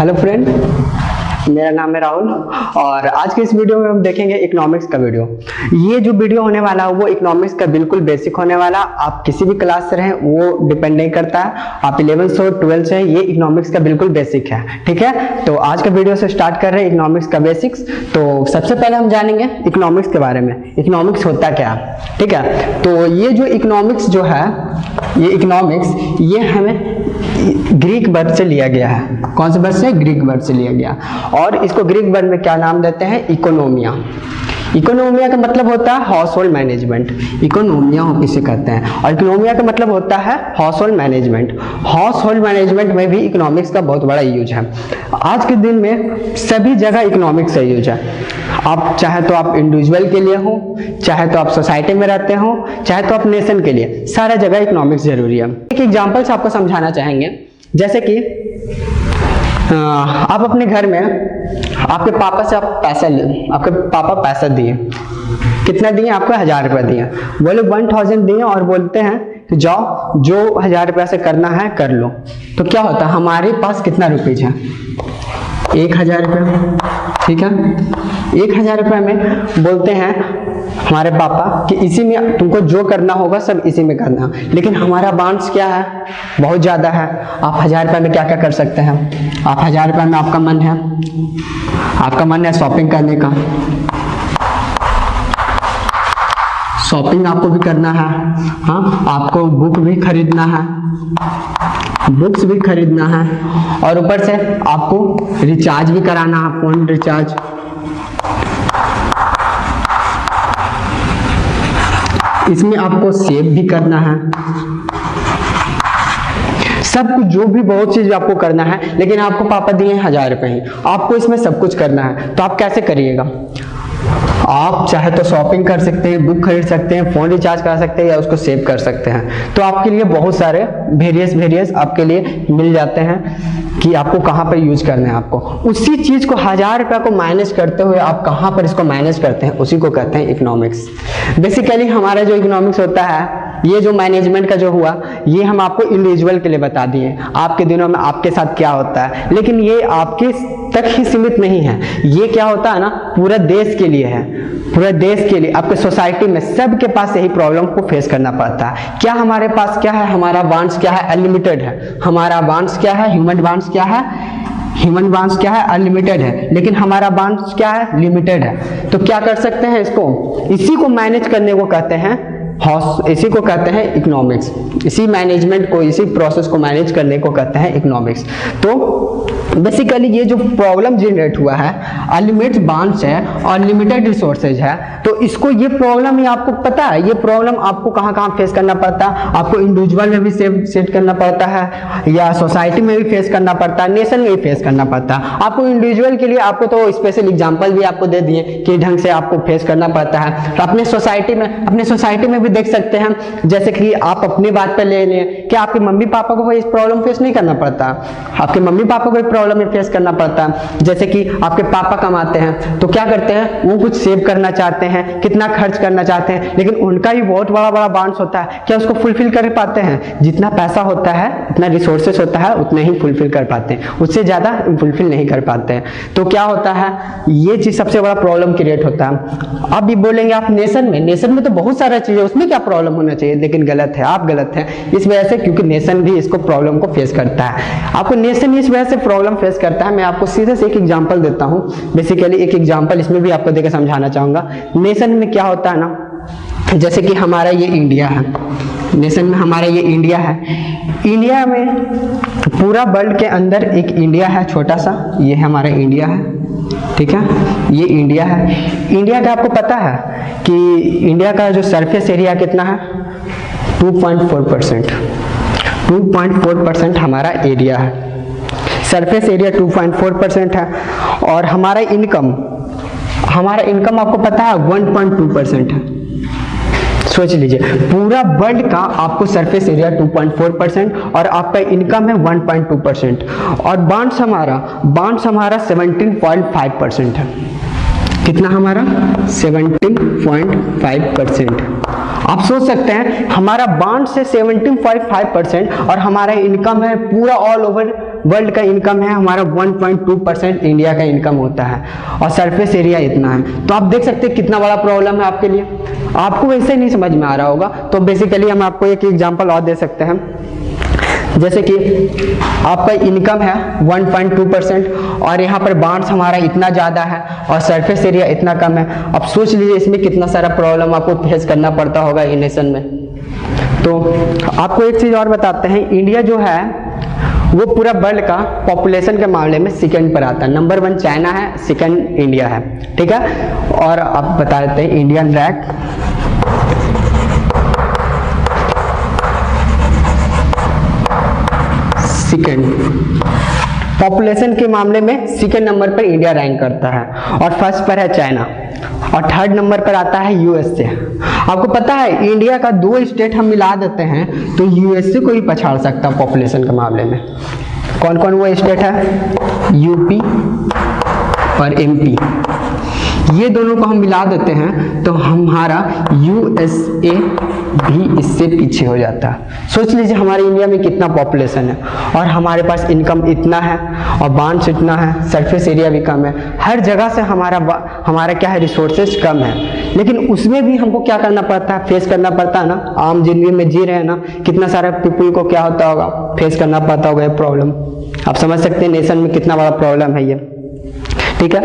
Hello friend, मेरा नाम है राहुल और आज के इस वीडियो में हम देखेंगे इकोनॉमिक्स का वीडियो। ये जो वीडियो होने वाला है वो इकोनॉमिक्स का बिल्कुल बेसिक होने वाला। आप किसी भी क्लास से रहें वो डिपेंड नहीं करता है, आप 11th और 12th से, ये इकोनॉमिक्स का बिल्कुल बेसिक है। ठीक है, तो आज का वीडियो से स्टार्ट कर रहे हैं इकोनॉमिक्स का बेसिक्स। तो सबसे पहले हम जानेंगे इकोनॉमिक्स के बारे में, इकोनॉमिक्स होता क्या है। ठीक है, तो ये जो इकोनॉमिक्स जो है, ये इकोनॉमिक्स ये हमें ग्रीक वर्ड से लिया गया है। कौन से वर्ड से? ग्रीक वर्ड से लिया गया। और इसको ग्रीक वर्ड में क्या नाम देते हैं? इकोनोमिया। इकोनोमिया का मतलब होता है हाउस होल्ड मैनेजमेंट, इकोनोमिया इसे कहते हैं। और इकोनोमिया का मतलब होता है house hold management. House hold management में भी इकोनॉमिक्स का बहुत बड़ा यूज है। आज के दिन में सभी जगह इकोनॉमिक्स का यूज है। आप चाहे तो आप इंडिविजुअल के लिए हो, चाहे तो आप सोसाइटी में रहते हो, चाहे तो आप नेशन के लिए, सारा जगह इकोनॉमिक्स जरूरी है। एक एग्जांपल से आपको समझाना चाहेंगे। जैसे कि आप अपने घर में आपके पापा से आप पैसा ले, आपके पापा पैसा दिए, कितना दिए? आपको 1000 रुपया दिए। वो लोग 1000 दिए और बोलते हैं कि जाओ जो 1000 रुपया से करना है कर लो। तो क्या होता है, हमारे पास कितना रुपीज है? 1000 रुपया। ठीक है, 1000 रुपये में बोलते हैं हमारे पापा कि इसी में तुमको जो करना होगा सब इसी में करना। लेकिन हमारा बांस क्या है? बहुत ज्यादा है। आप 1000 रुपये में क्या क्या कर सकते हैं? आप 1000 रुपये में आपका मन है शॉपिंग करने का, शॉपिंग आपको भी करना है। हाँ, आपको बुक भी खरीदना है, बुक्स भी खरीदना है, और ऊपर से आपको रिचार्ज भी कराना है, फोन रिचार्ज। इसमें आपको सेव भी करना है, सब कुछ जो भी बहुत चीज आपको करना है। लेकिन आपको पापा दिए 1000 रुपये ही, आपको इसमें सब कुछ करना है। तो आप कैसे करिएगा? आप चाहे तो शॉपिंग कर सकते हैं, बुक खरीद सकते हैं, फोन रिचार्ज करा सकते हैं, या उसको सेव कर सकते हैं। तो आपके लिए बहुत सारे वेरियस आपके लिए मिल जाते हैं कि आपको कहाँ पर यूज करना है। आपको उसी चीज को 1000 रुपया को मैनेज करते हुए आप कहाँ पर इसको मैनेज करते हैं, उसी को कहते हैं इकोनॉमिक्स। बेसिकली हमारा जो इकोनॉमिक्स होता है, ये जो मैनेजमेंट का जो हुआ, ये हम आपको इंडिविजुअल के लिए बता दिए, आपके दिनों में आपके साथ क्या होता है। लेकिन ये आपके तक ही सीमित नहीं है, ये क्या होता है ना, पूरा देश के लिए है, पूरे देश के लिए। आपके सोसाइटी में सबके पास यही प्रॉब्लम को फेस करना पड़ता है। क्या हमारे पास क्या है? हमारा बांस क्या है? अनलिमिटेड है। हमारा बांस क्या है? ह्यूमन बांस क्या है? ह्यूमन बांस क्या है? अनलिमिटेड है। लेकिन हमारा बांस क्या है? लिमिटेड है। तो क्या कर सकते हैं इसको? इसी को मैनेज करने को कहते हैं इसी को कहते हैं इकोनॉमिक्स। इसी मैनेजमेंट को, इसी प्रोसेस को मैनेज करने को कहते हैं इकोनॉमिक्स। तो बेसिकली ये जो प्रॉब्लम जनरेट हुआ है, अनलिमिटेड बांस है और लिमिटेड रिसोर्सेज है, तो इसको, ये प्रॉब्लम ही आपको पता है, ये प्रॉब्लम आपको कहाँ कहाँ फेस करना पड़ता है? आपको इंडिविजुअल में भी सेट करना पड़ता है, या सोसाइटी में भी फेस करना पड़ता है, नेशन में भी फेस करना पड़ता है। आपको इंडिविजुअल के लिए आपको तो स्पेशल एग्जाम्पल भी आपको दे दिए कि ढंग से आपको फेस करना पड़ता है। तो अपने सोसाइटी में भी देख सकते हैं। जैसे कि आप अपनी बात पे ले लें कि आपके मम्मी पापा को इस प्रॉब्लम फेस नहीं करना पड़ता, आपके मम्मी पापा को प्रॉब्लम में फेस करना पड़ता है। जैसे कि आपके पापा कमाते हैं तो क्या करते हैं, वो कुछ सेव करना चाहते हैं, कितना खर्च करना चाहते हैं, लेकिन उनका भी बहुत बड़ा बांस होता है। क्या उसको फुलफिल कर पाते हैं? जितना पैसा होता है, इतना रिसोर्सेस होता है, उतना ही फुलफिल कर पाते हैं, उससे ज्यादा फुलफिल नहीं कर पाते हैं। तो क्या होता है, ये चीज सबसे बड़ा प्रॉब्लम क्रिएट होता है। अब भी बोलेंगे आप नेशन में तो बहुत सारा चीज है, उसमें क्या प्रॉब्लम होना चाहिए? लेकिन गलत है, आप गलत हैं इस वजह से, क्योंकि नेशन भी इसको प्रॉब्लम को फेस करता है। आपको नेशन इस वजह से प्रॉब्लम फेस करता है। मैं आपको सीधे से एक एग्जांपल देता हूं। बेसिकली एक एग्जांपल इसमें भी आपको देकर समझाना चाहूंगा। नेशन में क्या होता है ना, जैसे कि हमारा ये इंडिया है, नेशन में हमारा ये इंडिया है। इंडिया में पूरा वर्ल्ड के अंदर एक इंडिया है छोटा सा, ये हमारा इंडिया है। ठीक है, ये इंडिया है। इंडिया का आपको पता है कि इंडिया का जो सरफेस एरिया कितना है? 2.4%। 2.4% हमारा एरिया है, सरफेस एरिया 2.4% है। और हमारा इनकम आपको पता है 1.2% है। सोच लीजिए, पूरा वर्ल्ड का आपको सरफेस एरिया 2.4% और आपका इनकम है 1.2%। और बांस हमारा 17.5% है। कितना हमारा? 17.5%। आप सोच सकते हैं हमारा बांड से 17.5% और हमारा इनकम है पूरा ऑल ओवर वर्ल्ड का इनकम है हमारा 1.2% इंडिया का इनकम होता है, और सरफेस एरिया इतना है। तो आप देख सकते हैं कितना बड़ा प्रॉब्लम है आपके लिए। आपको वैसे नहीं समझ में आ रहा होगा, तो बेसिकली हम आपको एक एग्जांपल और दे सकते हैं। जैसे कि आपका इनकम है 1.2% और यहाँ पर बांड्स हमारा इतना ज़्यादा है और सरफेस एरिया इतना कम है। अब सोच लीजिए इसमें कितना सारा प्रॉब्लम आपको फेस करना पड़ता होगा इन नेशन में। तो आपको एक चीज़ और बताते हैं, इंडिया जो है वो पूरा वर्ल्ड का पॉपुलेशन के मामले में सेकंड पर आता है। नंबर 1 चाइना है, सेकंड इंडिया है, ठीक है। और आप बता देते हैं इंडियन रैंक सेकंड, पॉपुलेशन के मामले में सेकंड नंबर पर इंडिया रैंक करता है और फर्स्ट पर है चाइना और थर्ड नंबर पर आता है यूएसए। आपको पता है इंडिया का 2 स्टेट हम मिला देते हैं तो यूएसए को ही पछाड़ सकता है पॉपुलेशन के मामले में। कौन कौन वो स्टेट है? यूपी और एमपी, ये दोनों को हम मिला देते हैं तो हमारा यूएसए भी इससे पीछे हो जाता है। सोच लीजिए हमारे इंडिया में कितना पॉपुलेशन है और हमारे पास इनकम इतना है और बांड्स इतना है, सरफेस एरिया भी कम है, हर जगह से हमारा क्या है, रिसोर्सेज कम है, लेकिन उसमें भी हमको क्या करना पड़ता है, फेस करना पड़ता है ना। आम जिंदगी में जी रहे हैं ना, कितना सारा पीपल को क्या होता होगा, फेस करना पड़ता होगा ये प्रॉब्लम। आप समझ सकते हैं नेशन में कितना बड़ा प्रॉब्लम है ये, ठीक है।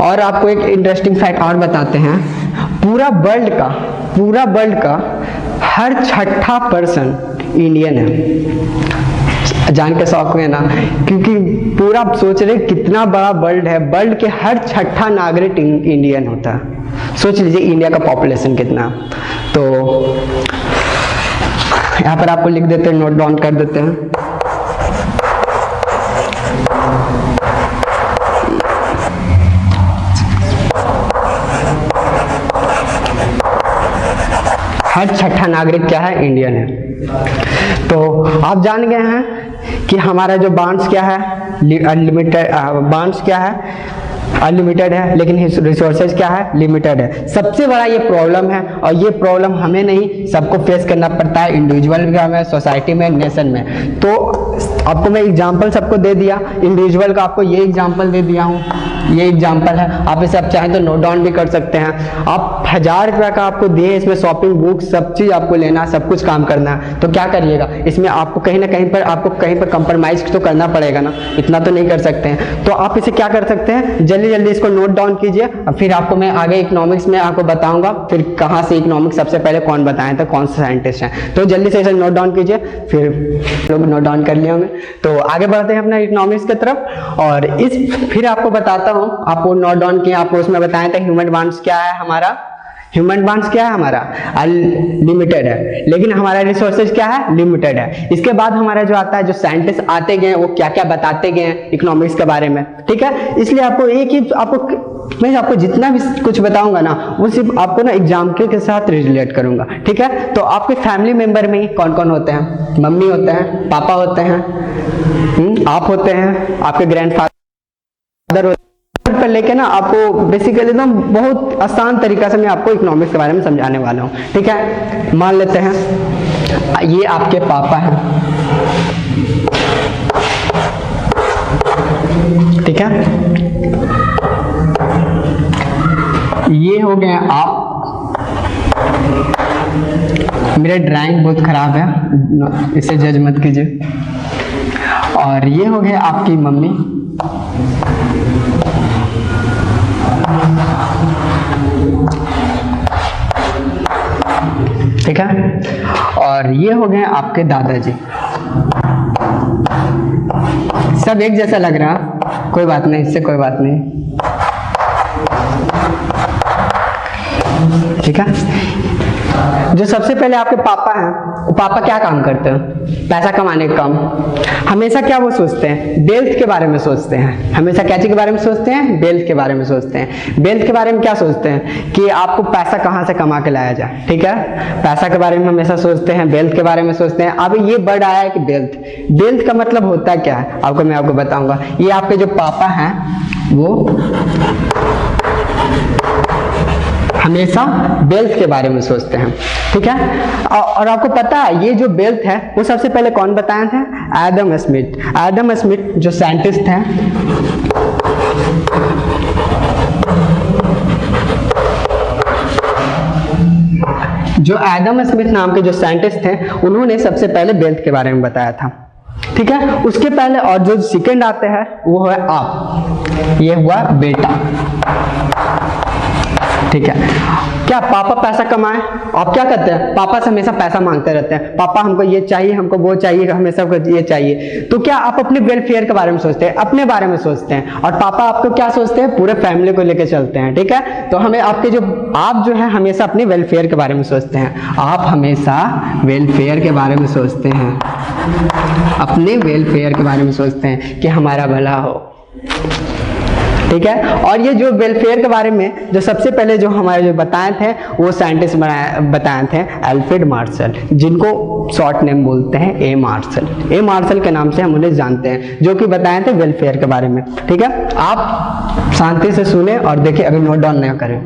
और आपको एक इंटरेस्टिंग फैक्ट और बताते हैं, पूरा वर्ल्ड का हर 6ठा पर्सन इंडियन है। जान के शौक में ना, क्योंकि पूरा आप सोच रहे कितना बड़ा वर्ल्ड है, वर्ल्ड के हर 6ठा नागरिक इंडियन होता है। सोच लीजिए इंडिया का पॉपुलेशन कितना। तो यहाँ पर आपको लिख देते हैं, नोट डाउन कर देते हैं। हर 6ठा नागरिक क्या है, इंडियन है। तो आप जान गए हैं कि हमारा जो बांड्स क्या है, अनलिमिटेड, बांड्स क्या है, अनलिमिटेड है, लेकिन रिसोर्सेज क्या है, लिमिटेड है। सबसे बड़ा ये प्रॉब्लम है और ये प्रॉब्लम हमें नहीं सबको फेस करना पड़ता है, इंडिविजुअल में, सोसाइटी में, नेशन में। तो आपको मैं एग्जांपल सबको दे दिया, इंडिविजुअल का आपको ये एग्जांपल दे दिया हूँ, ये एग्जांपल है। आप इसे आप चाहें तो नोट डाउन भी कर सकते हैं। आप 1000 रुपये का आपको दिए, इसमें शॉपिंग, बुक, सब चीज़ आपको लेना, सब कुछ काम करना है, तो क्या करिएगा, इसमें आपको कहीं ना कहीं पर आपको कहीं पर कंप्रोमाइज तो करना पड़ेगा ना, इतना तो नहीं कर सकते हैं। तो आप इसे क्या कर सकते हैं, जल्दी जल्दी इसको नोट डाउन कीजिए और फिर आपको मैं आगे इकोनॉमिक्स में आपको बताऊंगा, फिर कहाँ से इकोनॉमिक्स सबसे पहले कौन बताए थे, कौन से साइंटिस्ट हैं। तो जल्दी से इसे नोट डाउन कीजिए, फिर लोग नोट डाउन कर लिए होंगे। तो आगे बढ़ते हैं अपना इकोनॉमिक्स की तरफ और फिर आपको बताता हूँ, आपको नोट डाउन किया, आपको उसमें बताया था ह्यूमन बांड्स क्या है हमारा, ह्यूमन बांड्स क्या है हमारा, लिमिटेड है, लेकिन हमारा रिसोर्सेज क्या है, लिमिटेड है। इसके बाद हमारा जो आता है, जो साइंटिस्ट आते गए वो क्या क्या बताते गए इकोनॉमिक्स के बारे में, ठीक है। इसलिए आपको मैं आपको जितना भी कुछ बताऊंगा ना, वो सिर्फ आपको ना एग्जाम्पल के साथ रिलेट करूंगा, ठीक है। तो आपके फैमिली मेंबर में कौन कौन होते हैं, मम्मी होते हैं, पापा होते हैं, आप होते हैं, आपके ग्रैंडफादर होते हैं, पर लेके ना आपको बेसिकली एकदम बहुत आसान तरीका से मैं आपको इकोनॉमिक्स के बारे में समझाने वाला हूँ, ठीक है। मान लेते हैं ये आपके पापा हैं, ठीक है, ये हो गए आप। मेरा ड्राइंग बहुत खराब है, इसे जज मत कीजिए। और ये हो गए आपकी मम्मी, ठीक है। और ये हो गए आपके दादाजी। सब एक जैसा लग रहा, कोई बात नहीं, इससे कोई बात नहीं, ठीक है। जो सबसे पहले आपके पापा हैं, वो पापा क्या काम करते हैं, पैसा कमाने का काम। हमेशा क्या वो सोचते हैं, वेल्थ के बारे में सोचते हैं, हमेशा क्या चीज के बारे में सोचते हैं, वेल्थ के बारे में सोचते हैं। वेल्थ के बारे में क्या सोचते हैं कि आपको पैसा कहाँ से कमा के लाया जाए, ठीक है, पैसा के बारे में हमेशा सोचते हैं, वेल्थ के बारे में सोचते हैं। अब ये वर्ड आया है कि वेल्थ, वेल्थ का मतलब होता क्या है आपको मैं आपको बताऊंगा। ये आपके जो पापा हैं वो हमेशा वेल्थ के बारे में सोचते हैं, ठीक है। और आपको पता है ये जो वेल्थ है वो सबसे पहले कौन बताए थे? Adam Smith. एडम स्मिथ जो साइंटिस्ट हैं, जो एडम स्मिथ नाम के जो साइंटिस्ट थे, उन्होंने सबसे पहले वेल्थ के बारे में बताया था, ठीक है। उसके पहले और जो सेकंड आते हैं वो है आप, ये हुआ बेटा, ठीक है। क्या पापा पैसा कमाए? आप क्या करते हैं? पापा से हमेशा पैसा मांगते रहते हैं, पापा हमको ये चाहिए, हमको वो चाहिए, हमेशा ये चाहिए। तो क्या आप अपने वेलफेयर के बारे में सोचते हैं? अपने बारे में सोचते हैं। और पापा आपको क्या सोचते हैं? पूरे फैमिली को लेकर चलते हैं, ठीक है। तो हमें आपके जो आप जो है हमेशा अपने वेलफेयर के बारे में सोचते हैं। आप हमेशा वेलफेयर के बारे में सोचते हैं, अपने वेलफेयर के बारे में सोचते हैं कि हमारा भला हो, ठीक है। और ये जो वेलफेयर के बारे में जो सबसे पहले जो हमारे जो बताए थे वो साइंटिस्ट बताए थे अल्फ्रेड मार्शल, जिनको शॉर्ट नेम बोलते हैं ए मार्शल। ए मार्शल के नाम से हम उन्हें जानते हैं, जो कि बताए थे वेलफेयर के बारे में, ठीक है। आप शांति से सुने और देखिए, अभी नोट डाउन नहीं करें।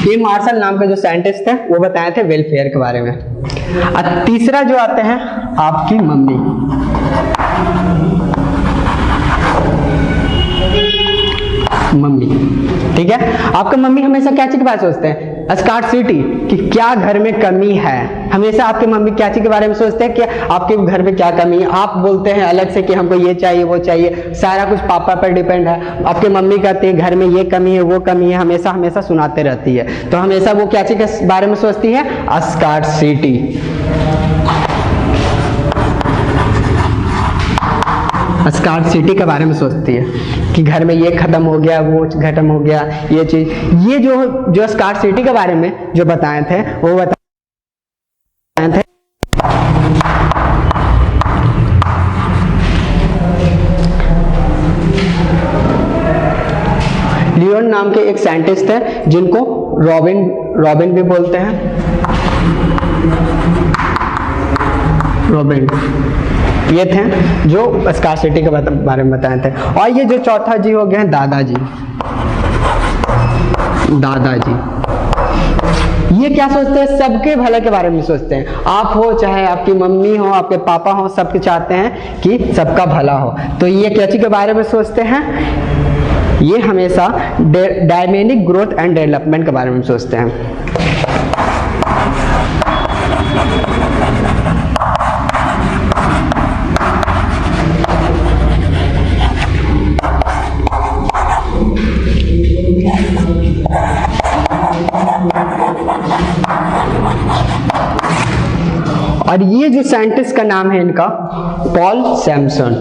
ये मार्शल नाम के जो साइंटिस्ट थे वो बताए थे वेलफेयर के बारे में। और तीसरा जो आते हैं आपकी मम्मी। मम्मी, ठीक है। आपका मम्मी हमेशा क्या चीज के बारे में सोचते हैं? स्कार्सिटी, कि क्या घर में कमी है। हमेशा आपके मम्मी क्या चीज के बारे में सोचते हैं कि आपके घर में क्या कमी है। आप बोलते हैं अलग से कि हमको ये चाहिए वो चाहिए, सारा कुछ पापा पर डिपेंड है। आपके मम्मी कहते हैं घर में ये कमी है वो कमी है, हमेशा हमेशा सुनाते रहती है। तो हमेशा वो क्या चीज के बारे में सोचती है? स्कार्सिटी। स्कार्सिटी के बारे में सोचती है कि घर में ये खत्म हो गया, वो खत्म हो गया, ये चीज। ये जो स्कार्सिटी के बारे में जो बताए थे वो बताए थे लियोन नाम के एक साइंटिस्ट है, जिनको रॉबिन भी बोलते हैं। रॉबिन ये थे जो स्कार्सिटी के बारे में बताए थे। और ये जो चौथा जी हो गए हैं दादाजी। दादाजी ये क्या सोचते हैं? सबके भले के बारे में सोचते हैं। आप हो चाहे आपकी मम्मी हो, आपके पापा हो, सबके चाहते हैं कि सबका भला हो। तो ये क्या चीज के बारे में सोचते हैं? ये हमेशा डायनेमिक ग्रोथ एंड डेवलपमेंट के बारे में सोचते हैं। और ये जो साइंटिस्ट का नाम है इनका पॉल सैमसन।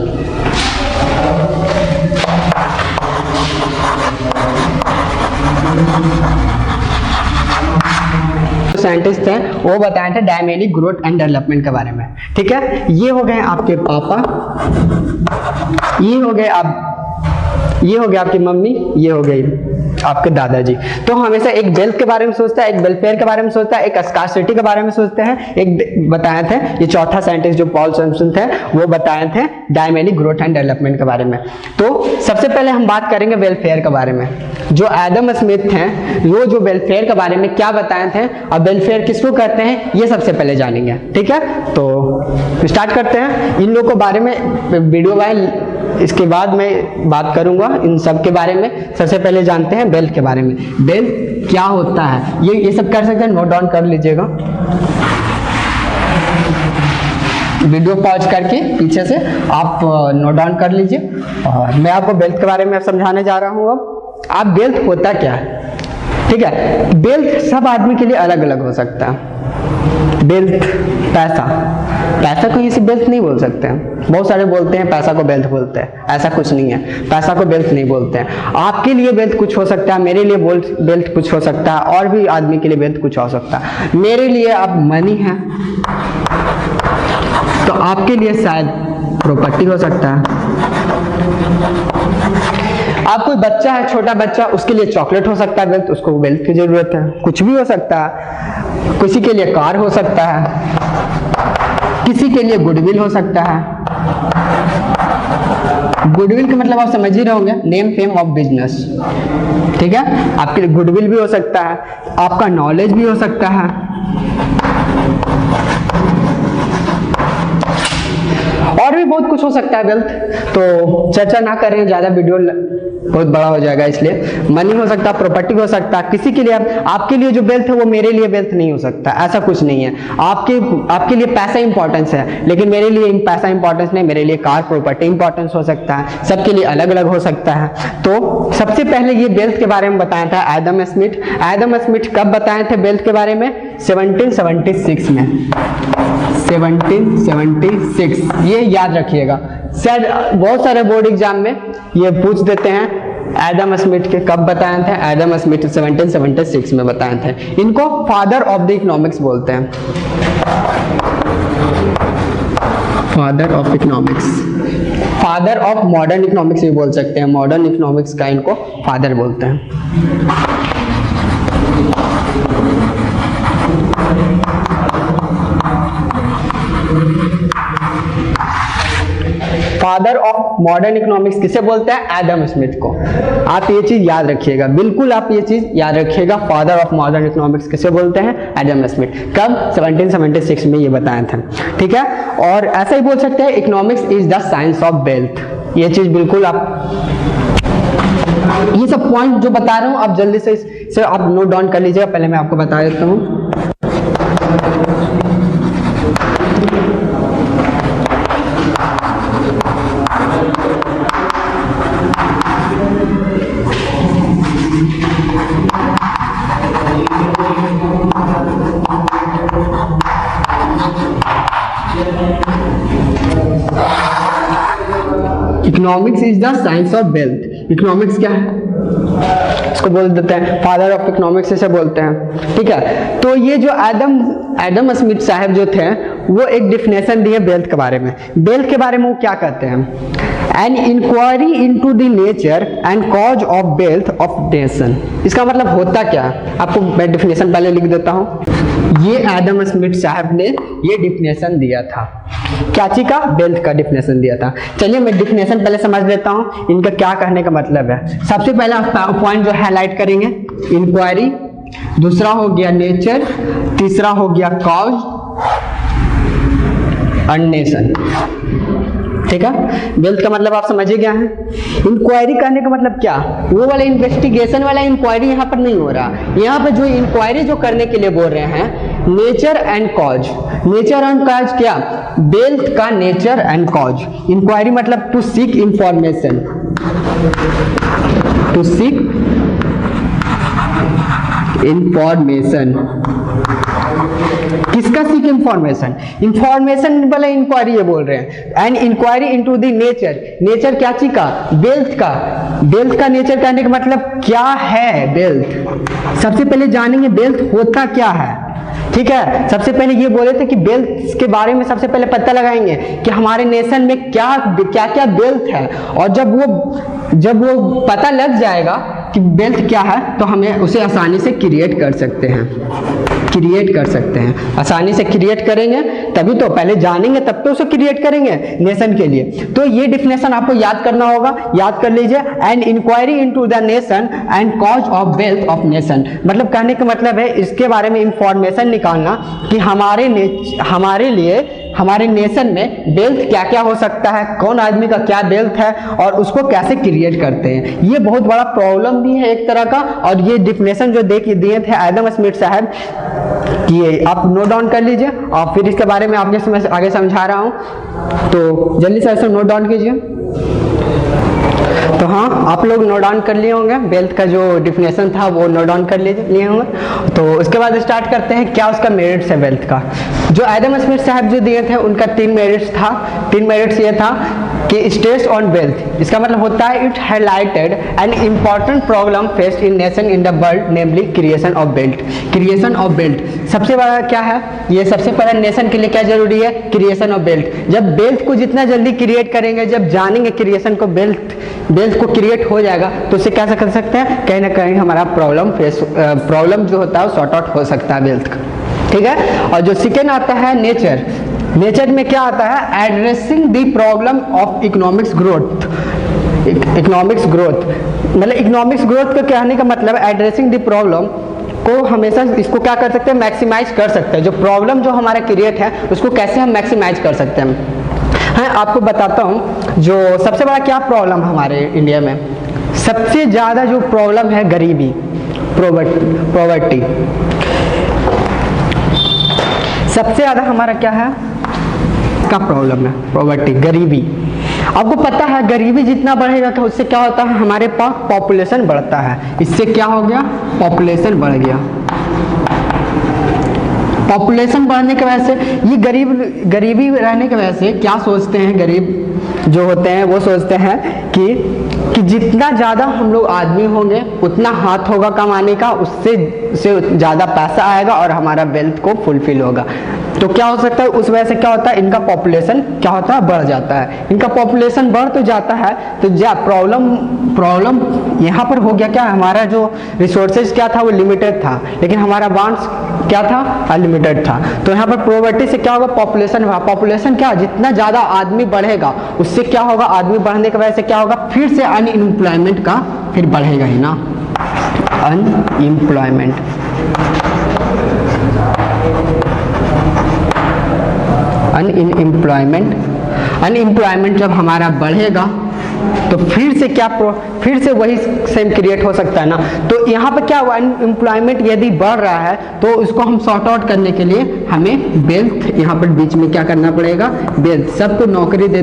साइंटिस्ट हैं वो बताए थे डायनेमिक ग्रोथ एंड डेवलपमेंट के बारे में, ठीक है। ये हो गए आपके पापा, ये हो गए आपकी मम्मी, ये हो गई आपके दादाजी। तो हमेशा एक वेल्थ के बारे में सोचता है, एक वेलफेयर के बारे में सोचता है, एक स्कार्सिटी के बारे में सोचते हैं, एक बताए थे ये चौथा साइंटिस्ट जो पॉल सैमसन थे वो बताए थे डायनेमिक ग्रोथ एंड डेवलपमेंट के बारे में। तो सबसे पहले हम बात करेंगे वेलफेयर के बारे में। जो एडम स्मिथ हैं वो जो वेलफेयर के बारे में क्या बताए थे और वेलफेयर किसको कहते हैं ये सबसे पहले जानेंगे, ठीक है। तो स्टार्ट करते हैं। इन लोगों के बारे में वीडियो में इसके बाद मैं बात करूंगा इन सब के बारे में। सबसे पहले जानते हैं वेल्थ के बारे में। वेल्थ क्या होता है ये सब कर सकते हैं, नोट डाउन कर लीजिएगा। वीडियो पॉज करके पीछे से आप नोट डाउन कर लीजिए। और मैं आपको वेल्थ के बारे में समझाने जा रहा हूँ। अब आप वेल्थ होता क्या है, ठीक है। वेल्थ सब आदमी के लिए अलग अलग हो सकता है। वेल्थ पैसा को इसे वेल्थ नहीं बोल सकते हैं। बहुत सारे बोलते हैं पैसा को वेल्थ बोलते हैं, ऐसा कुछ नहीं है। पैसा को वेल्थ नहीं बोलते हैं। आपके लिए वेल्थ कुछ हो सकता है, मेरे लिए वेल्थ कुछ हो सकता है, और भी आदमी के लिए वेल्थ कुछ हो सकता है। मेरे लिए अब मनी है तो आपके लिए शायद प्रॉपर्टी हो सकता है। आप कोई बच्चा है, छोटा बच्चा, उसके लिए चॉकलेट हो सकता है वेल्थ, उसको वेल्थ की जरूरत है। कुछ भी हो सकता है, किसी के लिए कार हो सकता है, किसी के लिए गुडविल हो सकता है। गुडविल का मतलब आप समझ ही रहे होंगे, नेम फेम ऑफ बिजनेस, ठीक है। आपके लिए गुडविल भी हो सकता है, आपका नॉलेज भी हो सकता है, और भी बहुत कुछ हो सकता है वेल्थ। तो चर्चा ना करें ज्यादा, वीडियो बहुत बड़ा हो जाएगा, इसलिए मनी हो सकता है, प्रॉपर्टी हो सकता है। किसी के लिए आपके लिए जो वेल्थ है वो मेरे लिए वेल्थ नहीं हो सकता, ऐसा कुछ नहीं है। आपके लिए पैसा इंपॉर्टेंस है, लेकिन मेरे लिए पैसा इंपॉर्टेंस नहीं, मेरे लिए कार प्रॉपर्टी इंपॉर्टेंस हो सकता है। सबके लिए अलग अलग हो सकता है। तो सबसे पहले ये वेल्थ के बारे में बताया था एडम स्मिथ। एडम स्मिथ कब बताए थे वेल्थ के बारे में? 1776 में, 1776। ये याद रखिएगा सर, बहुत सारे बोर्ड एग्जाम में ये पूछ देते हैं एडम स्मिथ के कब बताए थे। एडम स्मिथ 1776 में बताए थे। इनको फादर ऑफ द इकोनॉमिक्स बोलते हैं, father of economics, father of modern economics भी बोल सकते हैं। मॉडर्न इकोनॉमिक्स का इनको फादर बोलते हैं। फादर ऑफ मॉडर्न इकोनॉमिक्स किसे बोलते हैं? एडम स्मिथ को। आप ये चीज याद रखिएगा, बिल्कुल आप ये चीज याद रखिएगा। फादर ऑफ मॉडर्न इकोनॉमिक्स किसे बोलते हैं? Adam Smith. कब? 1776 में ये बताए थे, ठीक है। और ऐसा ही बोल सकते हैं economics is the science of wealth. ये चीज बिल्कुल आप, ये सब पॉइंट जो बता रहा हूं आप जल्दी से आप नोट डाउन कर लीजिएगा। पहले मैं आपको बता देता हूं। Economics is the science of wealth. Economics क्या है? इसको बोल देते हैं फादर ऑफ इकोनॉमिक्स, इसे बोलते हैं, ठीक है। तो ये जो एडम स्मिथ साहब जो थे वो एक डिफिनेशन दिए वेल्थ के बारे में। वेल्थ के बारे में वो क्या कहते हैं? An inquiry into the nature and cause of wealth of nation. इसका मतलब होता क्या है? आपको मैं डिफिनेशन पहले लिख देता हूँ। ये एडम स्मिथ साहब ने ये डिफिनेशन दिया था, क्या चीज का? वेल्थ का डिफिनेशन दिया था। चलिए मैं डिफिनेशन पहले समझ लेता हूँ, इनका क्या कहने का मतलब है। सबसे पहला पॉइंट जो हाईलाइट करेंगे इंक्वायरी, दूसरा हो गया नेचर, तीसरा हो गया कॉज और नेशन, ठीक है। वेल्थ का मतलब आप समझ ही गया है। इंक्वायरी करने का मतलब क्या? वो वाला इन्वेस्टिगेशन वाला इंक्वायरी यहाँ पर नहीं हो रहा। यहाँ पर जो इंक्वायरी जो करने के लिए बोल रहे हैं, nature and cause. Nature and cause क्या? वेल्थ का नेचर एंड कॉज। इंक्वायरी मतलब to seek information, to seek information. किसका सीक इंफॉर्मेशन? इंफॉर्मेशन वाला इंक्वायरी ये बोल रहे हैं। And inquiry into the nature. Nature क्या चीज का? वेल्थ का। वेल्थ का नेचर कहने का मतलब क्या है वेल्थ? सबसे पहले जानेंगे वेल्थ होता क्या है, ठीक है। सबसे पहले ये बोले थे कि वेल्थ के बारे में सबसे पहले पता लगाएंगे कि हमारे नेशन में क्या क्या वेल्थ है। और जब वो पता लग जाएगा कि वेल्थ क्या है तो हमें उसे आसानी से क्रिएट कर सकते हैं, क्रिएट कर सकते हैं। आसानी से क्रिएट करेंगे तभी तो, पहले जानेंगे तब तो उसे क्रिएट करेंगे नेशन के लिए। तो ये डिफिनेशन आपको याद करना होगा, याद कर लीजिए। And inquiry into the nation and cause of wealth of nation. मतलब कहने का मतलब है इसके बारे में इंफॉर्मेशन निकालना कि हमारे लिए हमारे नेशन में वेल्थ क्या क्या हो सकता है, कौन आदमी का क्या वेल्थ है और उसको कैसे क्रिएट करते हैं। ये बहुत बड़ा प्रॉब्लम भी है एक तरह का। और ये डिफिनेशन जो दिए थे एडम स्मिथ साहब, ये आप नोट डाउन कर लीजिए और फिर इसके बारे में आगे समझा रहा हूं, तो जल्दी से ऐसे नोट डाउन कीजिए। तो हाँ, आप लोग नोट डाउन कर लिए होंगे, वेल्थ का जो डिफिनेशन था वो नोट डाउन कर लिए होंगे। तो उसके बाद स्टार्ट करते हैं क्या उसका मेरिट्स है वेल्थ का। जो एडम स्मिथ साहब जो दिए थे उनका 3 मेरिट्स था। 3 मेरिट्स ये था कि स्टेट्स ऑन वेल्थ, इसका मतलब होता है it highlighted an important problem faced in nation in the world namely creation of wealth. Creation of wealth सबसे बड़ा क्या है, ये सबसे पहले नेशन के लिए क्या जरूरी है, क्रिएशन ऑफ वेल्थ। जब वेल्थ को जितना जल्दी क्रिएट करेंगे, जब जानेंगे क्रिएशन को, वेल्थ को क्रिएट हो जाएगा तो उससे क्या कर सकते हैं, कहीं ना कहीं हमारा प्रॉब्लम जो होता है वो सॉर्ट आउट हो सकता है वेल्थ का, ठीक है। और जो सेकेंड आता है नेचर, नेचर में क्या आता है, addressing the problem of economics growth. Economics growth मतलब इकोनॉमिक्स ग्रोथ का कहने का मतलब एड्रेसिंग द प्रॉब्लम को हमेशा इसको क्या कर सकते हैं, मैक्सिमाइज कर सकते हैं। जो प्रॉब्लम जो हमारा क्रिएट है उसको कैसे हम मैक्सिमाइज कर सकते हैं। हाँ, आपको बताता हूँ जो सबसे बड़ा क्या प्रॉब्लम हमारे इंडिया में, सबसे ज़्यादा जो प्रॉब्लम है गरीबी, पॉवर्टी। सबसे ज़्यादा हमारा क्या है का प्रॉब्लम है, पॉवर्टी, गरीबी। आपको पता है गरीबी जितना बढ़ेगा तो उससे क्या होता है, हमारे पास पॉपुलेशन बढ़ता है। इससे क्या हो गया, पॉपुलेशन बढ़ गया। पॉपुलेशन बढ़ने की वजह से ये गरीबी रहने की वजह से क्या सोचते हैं गरीब जो होते हैं, वो सोचते हैं कि जितना ज़्यादा हम लोग आदमी होंगे उतना हाथ होगा कमाने का, उससे ज़्यादा पैसा आएगा और हमारा वेल्थ को फुलफिल होगा। तो क्या हो सकता है, उस वजह से क्या होता है, इनका पॉपुलेशन क्या होता है, बढ़ जाता है। इनका पॉपुलेशन बढ़ तो जाता है तो प्रॉब्लम यहाँ पर हो गया क्या, हमारा जो रिसोर्सेज क्या था वो लिमिटेड था, लेकिन हमारा वांट्स क्या था, अनलिमिटेड था। तो यहाँ पर पॉवर्टी से क्या होगा, पॉपुलेशन, पॉपुलेशन क्या, जितना ज़्यादा आदमी बढ़ेगा उससे क्या होगा, आदमी बढ़ने की वजह से क्या होगा, फिर से अनएम्प्लॉयमेंट का फिर बढ़ेगा ही ना, अनएम्प्लॉयमेंट जब हमारा बढ़ेगा तो फिर से वही सेम क्रिएट हो सकता है ना। तो यहाँ पे क्या हुआ, अनएम्प्लॉयमेंट यदि बढ़ रहा है तो उसको हम सॉर्ट आउट करने के लिए हमें वेल्थ यहाँ पर बीच में क्या करना पड़ेगा, वेल्थ। सबको नौकरी दे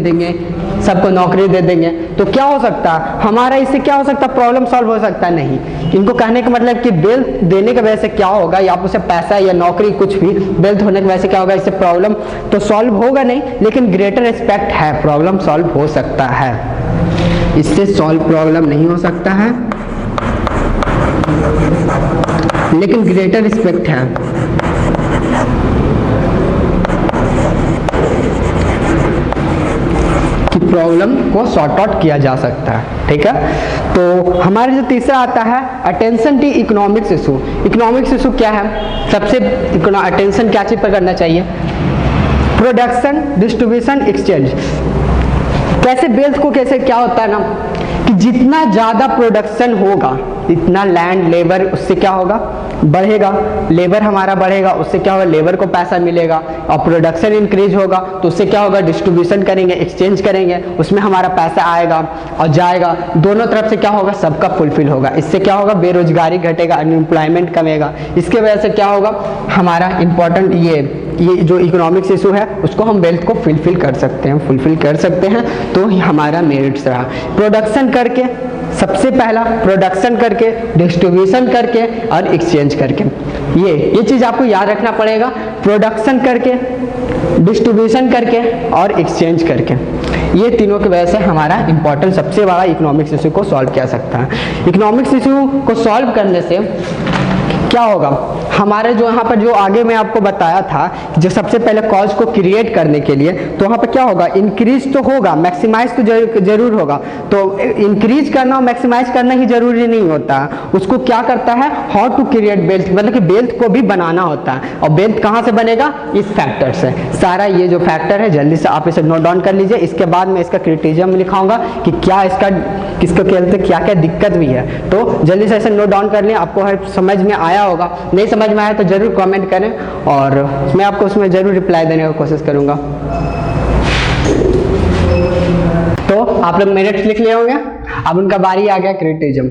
देंगे तो क्या हो सकता है हमारा, इससे क्या हो सकता है, प्रॉब्लम सॉल्व हो सकता है, नहीं। इनको कहने का मतलब कि वेल्थ देने की वजह से क्या होगा, या आप उसे पैसा या नौकरी कुछ भी, वेल्थ होने की वजह से क्या होगा, इससे प्रॉब्लम तो सॉल्व होगा नहीं, लेकिन ग्रेटर एस्पेक्ट है, प्रॉब्लम सॉल्व हो सकता है। इससे सॉल्व प्रॉब्लम नहीं हो सकता है, लेकिन ग्रेटर रिस्पेक्ट है। कि प्रॉब्लम को सॉर्ट आउट किया जा सकता है, ठीक है। तो हमारे जो तीसरा आता है attention to economics issue. Economics issue क्या है, सबसे अटेंशन क्या चीज पर करना चाहिए, प्रोडक्शन, डिस्ट्रीब्यूशन, एक्सचेंज। कैसे वेल्थ को कैसे क्या होता है ना कि जितना ज़्यादा प्रोडक्शन होगा इतना लैंड लेबर उससे क्या होगा, बढ़ेगा। लेबर हमारा बढ़ेगा, उससे क्या होगा, लेबर को पैसा मिलेगा। और प्रोडक्शन इंक्रीज होगा तो उससे क्या होगा, डिस्ट्रीब्यूशन करेंगे, एक्सचेंज करेंगे, उसमें हमारा पैसा आएगा और जाएगा। दोनों तरफ से क्या होगा, सबका फुलफिल होगा। इससे क्या होगा, बेरोजगारी घटेगा, अनएम्प्लॉयमेंट कमेगा। इसके वजह से क्या होगा, हमारा इंपॉर्टेंट ये जो इकोनॉमिक्स इशू है उसको हम वेल्थ को फुलफिल कर सकते हैं। तो हमारा मेरिट्स रहा प्रोडक्शन करके, सबसे पहला प्रोडक्शन करके, डिस्ट्रीब्यूशन करके और एक्सचेंज करके। ये चीज़ आपको याद रखना पड़ेगा, प्रोडक्शन करके, डिस्ट्रीब्यूशन करके और एक्सचेंज करके। ये तीनों की वजह से हमारा इंपॉर्टेंट सबसे बड़ा इकोनॉमिक्स इशू को सॉल्व किया सकता है। इकोनॉमिक्स इशू को सॉल्व करने से क्या होगा, हमारे जो यहाँ पर जो आगे मैं आपको बताया था कि जो सबसे पहले कॉज को क्रिएट करने के लिए, तो वहाँ पर क्या होगा, इंक्रीज तो होगा, मैक्सिमाइज तो जरूर होगा। तो इंक्रीज करना और मैक्सिमाइज करना ही जरूरी नहीं होता, उसको क्या करता है, हाउ टू क्रिएट वेल्थ, मतलब कि वेल्थ को भी बनाना होता है। और वेल्थ कहाँ से बनेगा, इस फैक्टर से। सारा ये जो फैक्टर है जल्दी से आप इसे नोट डाउन कर लीजिए। इसके बाद मैं इसका क्रिटिसिज्म लिखाऊंगा कि क्या इसका किसको कहते क्या क्या दिक्कत भी है, तो जल्दी से इसे नोट डाउन कर लें। आपको समझ में आया होगा, नहीं समझ में आया तो जरूर कमेंट करें और मैं आपको उसमें जरूर रिप्लाई देने की कोशिश करूंगा। तो आप लोग मिनट्स लिख लिए होंगे, अब उनका बारी आ गया क्रिटिसिज्म।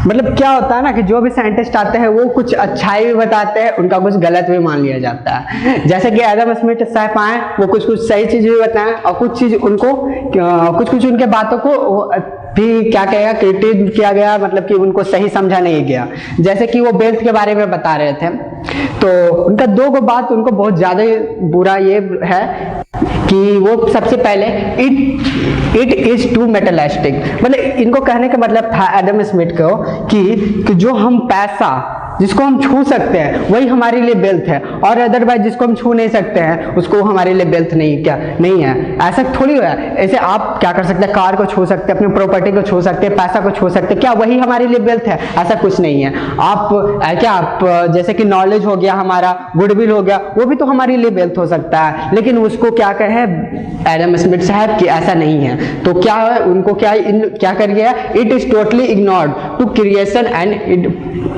मतलब क्या होता है ना कि जो भी साइंटिस्ट आते हैं वो कुछ अच्छाई भी बताते हैं, उनका कुछ गलत भी मान लिया जाता है। जैसे कि एडम स्मिथ साहब आए, वो कुछ सही चीज भी बताएं और कुछ चीज उनको कुछ उनके बातों को भी क्या कहेगा, क्रिटिक किया गया, मतलब कि उनको सही समझा नहीं गया। जैसे कि वो वेल्थ के बारे में बता रहे थे, तो उनका दो बात उनको बहुत ज्यादा बुरा ये है कि वो सबसे पहले इट इज टू मेटलिस्टिक, मतलब इनको कहने का मतलब था एडम स्मिथ को कि जो हम पैसा जिसको हम छू सकते हैं वही हमारे लिए वेल्थ है, और अदरवाइज जिसको हम छू नहीं सकते हैं उसको हमारे लिए वेल्थ नहीं है। ऐसा थोड़ी है। ऐसे आप क्या कर सकते हैं, कार को छू सकते हैं, अपनी प्रॉपर्टी को छू सकते हैं, पैसा को छू सकते हैं, क्या वही हमारे लिए वेल्थ है? ऐसा कुछ नहीं है। आप जैसे कि नॉलेज हो गया, हमारा गुडविल हो गया, वो भी तो हमारे लिए वेल्थ हो सकता है, लेकिन उसको क्या कहे एडम स्मिथ साहब कि ऐसा नहीं है। तो क्या है, उनको क्या कर गया, it is totally ignored to creation and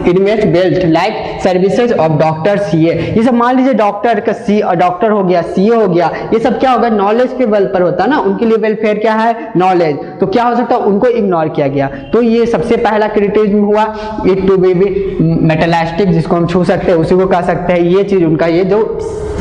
inmate wealth like services of doctor CA. ये सब मान लीजिए डॉक्टर का डॉक्टर हो गया, सीए हो गया, ये सब क्या होगा, नॉलेज के बल पर होता है ना, उनके लिए वेलफेयर क्या है, नॉलेज। तो क्या हो सकता है, उनको इग्नोर किया गया। तो ये सबसे पहला क्रिटिसिज्म हुआ, इट टू बी मेटलिस्टिक, जिसको हम छू सकते हैं उसी को कह सकते हैं, ये चीज उनका ये जो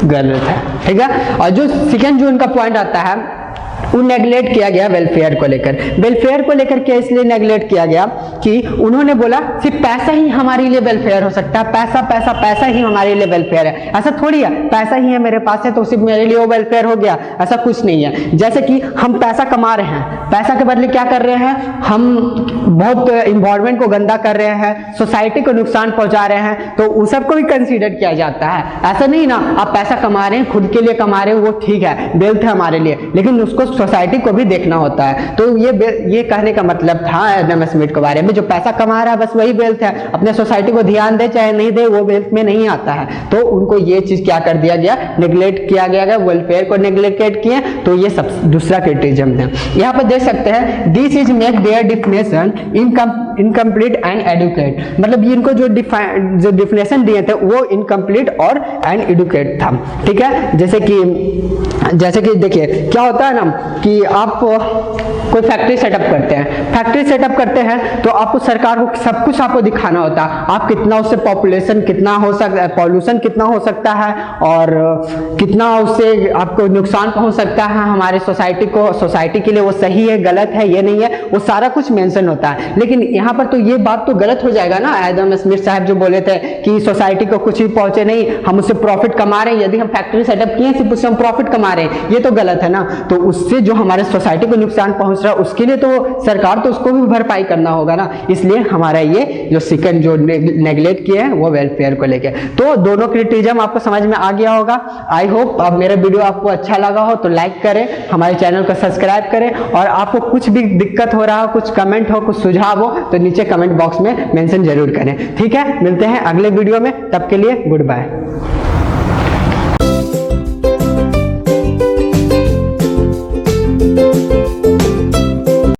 गलत है, ठीक है। और जो सेकेंड जो उनका पॉइंट आता है, वो नेगलेक्ट किया गया वेलफेयर को लेकर। वेलफेयर को लेकर क्या इसलिए नेगलेक्ट किया गया कि उन्होंने बोला सिर्फ पैसा ही हमारे लिए वेलफेयर हो सकता है, पैसा पैसा पैसा ही हमारे लिए वेलफेयर है। ऐसा थोड़ी है, पैसा ही है मेरे पास है तो सिर्फ मेरे लिए वो वेलफेयर हो गया, ऐसा कुछ नहीं है। जैसे कि हम पैसा कमा रहे हैं, पैसा के बदले क्या कर रहे हैं, हम बहुत इन्वायरमेंट को गंदा कर रहे हैं, सोसाइटी को नुकसान पहुंचा रहे हैं, तो उस सबको भी कंसीडर किया जाता है। ऐसा नहीं ना, आप पैसा कमा रहे हैं, खुद के लिए कमा रहे हैं, वो ठीक है, वेल्थ है हमारे लिए, लेकिन उसको सोसाइटी को भी देखना होता है। तो ये कहने का मतलब था एडम स्मिथ के बारे में, जो पैसा कमा रहा है बस वही वेल्थ है, अपने सोसाइटी को ध्यान दे चाहे नहीं दे वो वेल्थ में नहीं आता है। तो उनको ये चीज क्या कर दिया गया, नेग्लेक्ट किया गया, वेलफेयर को नेग्लेक्ट किए। तो ये सब दूसरा क्रिटिसिज्म है। यहाँ पर देख सकते हैं, this is make their definition incomplete and educate, मतलब ये इनको जो डिफिनेशन दिए थे वो इनकम्प्लीट और एंड एडुकेट था, ठीक है। जैसे कि देखिए क्या होता है ना कि आप कोई फैक्ट्री सेटअप करते हैं तो आपको सरकार को सब कुछ आपको दिखाना होता है, आप कितना उससे पॉपुलेशन कितना हो सकता है, पॉल्यूशन कितना हो सकता है, और कितना उससे आपको नुकसान पहुंच सकता है हमारे सोसाइटी के लिए वो सही है गलत है ये नहीं है, वो सारा कुछ मेंशन होता है। लेकिन यहाँ पर तो ये बात तो गलत हो जाएगा ना, एडम स्मिथ साहब जो बोले थे कि सोसाइटी को कुछ भी पहुंचे नहीं, हम उससे प्रॉफिट कमा रहे हैं, यदि हम फैक्ट्री सेटअप किए सिर्फ उससे हम प्रॉफिट कमा रहे हैं, ये तो गलत है ना। तो उससे जो हमारे सोसाइटी को नुकसान पहुंच रहा है उसके लिए तो सरकार तो उसको भी भरपाई करना होगा ना। इसलिए हमारा ये जो सेकंड जो नेगलेक्ट किए हैं वो वेलफेयर को लेके। तो दोनों क्रिटिसिज्म आपको समझ में आ गया होगा। आई होप अब मेरा वीडियो आपको अच्छा लगा हो तो लाइक करें, हमारे चैनल को सब्सक्राइब करें, और आपको कुछ भी दिक्कत हो रहा हो, कुछ कमेंट हो, कुछ सुझाव हो तो नीचे कमेंट बॉक्स में मेंशन जरूर करें, ठीक है। मिलते हैं अगले वीडियो में, तब के लिए गुड बाय।